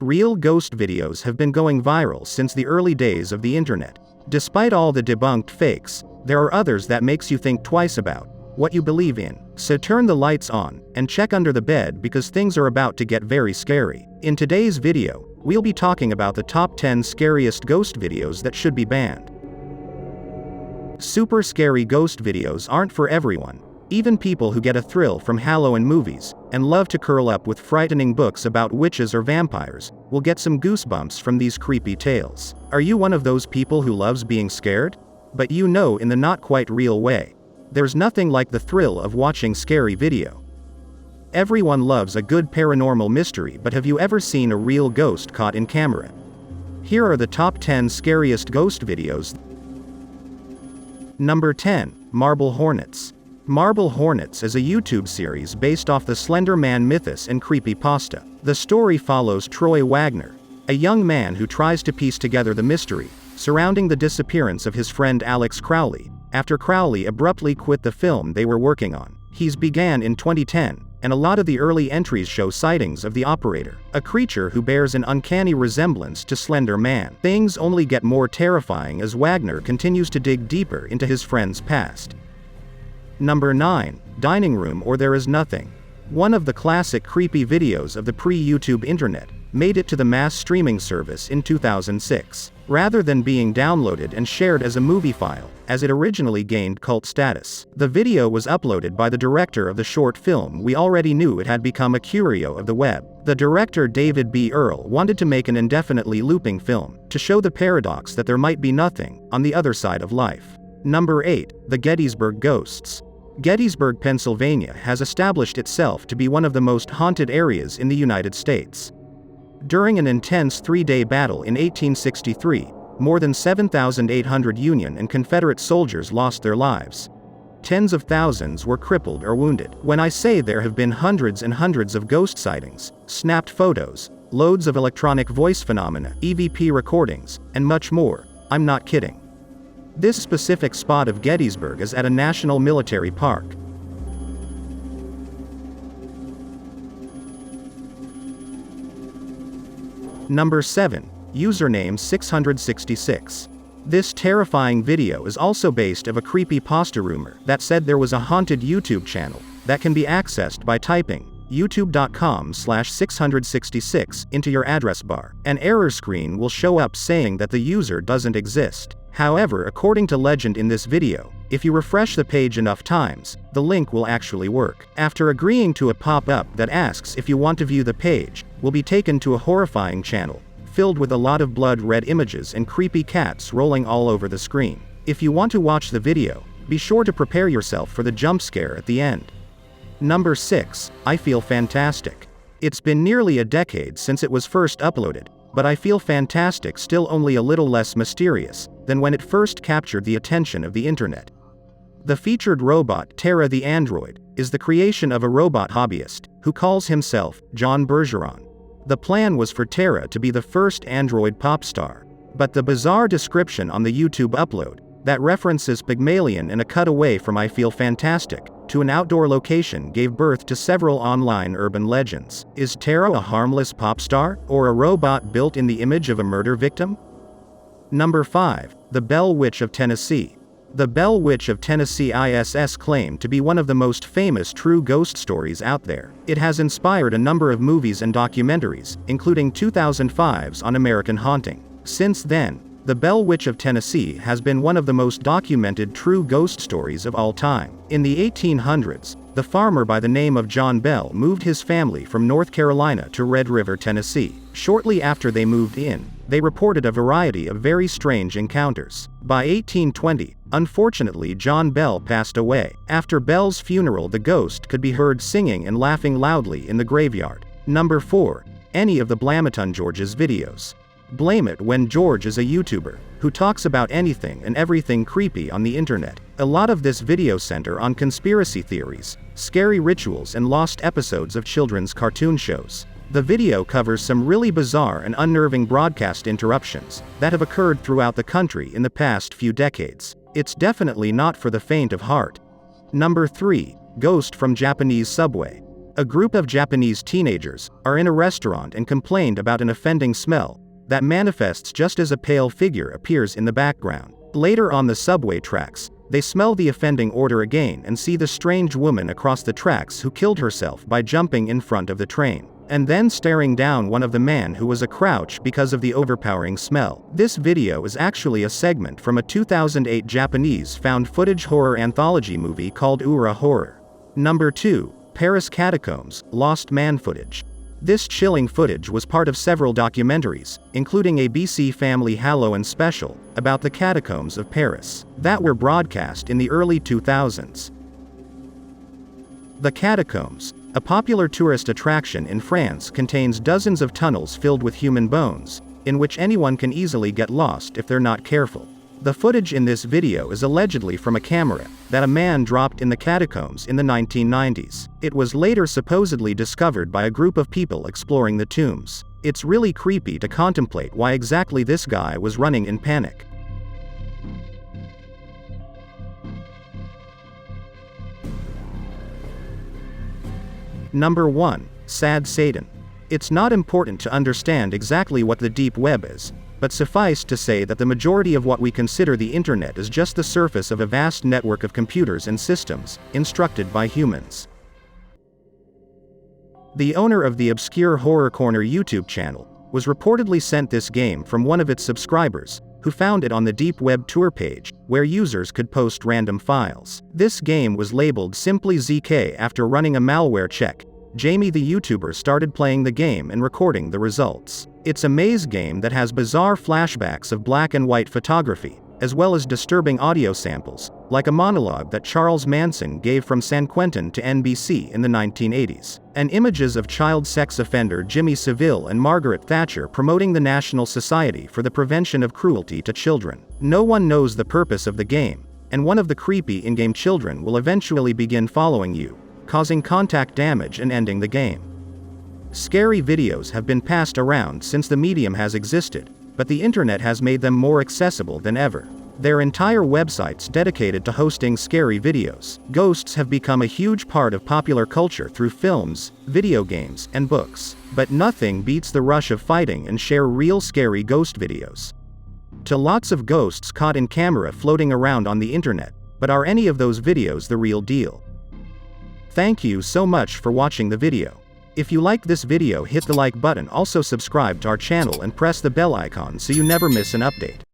Real ghost videos have been going viral since the early days of the internet. Despite all the debunked fakes, there are others that makes you think twice about what you believe in. So turn the lights on and check under the bed because things are about to get very scary. In today's video, we'll be talking about the top 10 scariest ghost videos that should be banned. Super scary ghost videos aren't for everyone. Even people who get a thrill from Halloween movies and love to curl up with frightening books about witches or vampires will get some goosebumps from these creepy tales. Are you one of those people who loves being scared? But you know, in the not quite real way. There's nothing like the thrill of watching scary video. Everyone loves a good paranormal mystery, but have you ever seen a real ghost caught in camera? Here are the top 10 scariest ghost videos. Number 10. Marble Hornets. Marble Hornets is a YouTube series based off the Slender Man mythos and creepypasta. The story follows Troy Wagner, a young man who tries to piece together the mystery surrounding the disappearance of his friend Alex Crowley, after Crowley abruptly quit the film they were working on. His began in 2010, and a lot of the early entries show sightings of the operator, a creature who bears an uncanny resemblance to Slender Man. Things only get more terrifying as Wagner continues to dig deeper into his friend's past. Number 9. Dining Room or There Is Nothing. One of the classic creepy videos of the pre-YouTube internet made it to the mass streaming service in 2006, rather than being downloaded and shared as a movie file, as it originally gained cult status. The video was uploaded by the director of the short film We Already Knew It Had Become a Curio of the Web. The director David B. Earl wanted to make an indefinitely looping film, to show the paradox that there might be nothing on the other side of life. Number 8. The Gettysburg Ghosts. Gettysburg, Pennsylvania has established itself to be one of the most haunted areas in the United States. During an intense three-day battle in 1863, more than 7,800 Union and Confederate soldiers lost their lives. Tens of thousands were crippled or wounded. When I say there have been hundreds and hundreds of ghost sightings, snapped photos, loads of electronic voice phenomena, EVP recordings, and much more, I'm not kidding. This specific spot of Gettysburg is at a national military park. Number 7. Username 666. This terrifying video is also based on a creepypasta rumor that said there was a haunted YouTube channel that can be accessed by typing youtube.com/666 into your address bar. An error screen will show up saying that the user doesn't exist. However, according to legend in this video, if you refresh the page enough times, the link will actually work. After agreeing to a pop-up that asks if you want to view the page, will be taken to a horrifying channel, filled with a lot of blood-red images and creepy cats rolling all over the screen. If you want to watch the video, be sure to prepare yourself for the jump scare at the end. Number 6. I Feel Fantastic. It's been nearly a decade since it was first uploaded, but I Feel Fantastic still only a little less mysterious than when it first captured the attention of the internet. The featured robot Tara the android is the creation of a robot hobbyist who calls himself John Bergeron. The plan was for Tara to be the first android pop star, but the bizarre description on the YouTube upload that references Pygmalion and a cutaway from I Feel Fantastic to an outdoor location gave birth to several online urban legends. Is Tara a harmless pop star, or a robot built in the image of a murder victim? Number 5. The Bell Witch of Tennessee. The Bell Witch of Tennessee is claimed to be one of the most famous true ghost stories out there. It has inspired a number of movies and documentaries, including 2005's On American Haunting. Since then, the Bell Witch of Tennessee has been one of the most documented true ghost stories of all time. In the 1800s, the farmer by the name of John Bell moved his family from North Carolina to Red River, Tennessee. Shortly after they moved in, they reported a variety of very strange encounters. By 1820, unfortunately, John Bell passed away. After Bell's funeral, the ghost could be heard singing and laughing loudly in the graveyard. Number 4. Any of the Blamaton George's videos. Blame It When George is a YouTuber who talks about anything and everything creepy on the internet. A lot of this video center on conspiracy theories, scary rituals, and lost episodes of children's cartoon shows. The video covers some really bizarre and unnerving broadcast interruptions that have occurred throughout the country in the past few decades. It's definitely not for the faint of heart. Number 3. Ghost from Japanese Subway. A group of Japanese teenagers are in a restaurant and complained about an offending smell that manifests just as a pale figure appears in the background. Later on the subway tracks, they smell the offending odor again and see the strange woman across the tracks who killed herself by jumping in front of the train, and then staring down one of the man who was a crouch because of the overpowering smell. This video is actually a segment from a 2008 Japanese found footage horror anthology movie called Ura Horror. Number 2. Paris Catacombs, Lost Man footage. This chilling footage was part of several documentaries, including a BC Family Halloween special about the catacombs of Paris that were broadcast in the early 2000s. The catacombs, a popular tourist attraction in France, contains dozens of tunnels filled with human bones, in which anyone can easily get lost if they're not careful. The footage in this video is allegedly from a camera that a man dropped in the catacombs in the 1990s. It was later supposedly discovered by a group of people exploring the tombs. It's really creepy to contemplate why exactly this guy was running in panic. Number 1. Sad Satan. It's not important to understand exactly what the deep web is, but suffice to say that the majority of what we consider the internet is just the surface of a vast network of computers and systems, instructed by humans. The owner of the obscure Horror Corner YouTube channel was reportedly sent this game from one of its subscribers, who found it on the Deep Web tour page, where users could post random files. This game was labeled simply ZK. After running a malware check, Jamie the YouTuber started playing the game and recording the results. It's a maze game that has bizarre flashbacks of black and white photography, as well as disturbing audio samples, like a monologue that Charles Manson gave from San Quentin to NBC in the 1980s, and images of child sex offender Jimmy Savile and Margaret Thatcher promoting the National Society for the Prevention of Cruelty to Children. No one knows the purpose of the game, and one of the creepy in-game children will eventually begin following you, causing contact damage and ending the game. Scary videos have been passed around since the medium has existed, but the internet has made them more accessible than ever. There are entire websites dedicated to hosting scary videos. Ghosts have become a huge part of popular culture through films, video games, and books. But nothing beats the rush of fighting and share real scary ghost videos. To lots of ghosts caught in camera floating around on the internet, but are any of those videos the real deal? Thank you so much for watching the video. If you liked this video, hit the like button, also subscribe to our channel and press the bell icon so you never miss an update.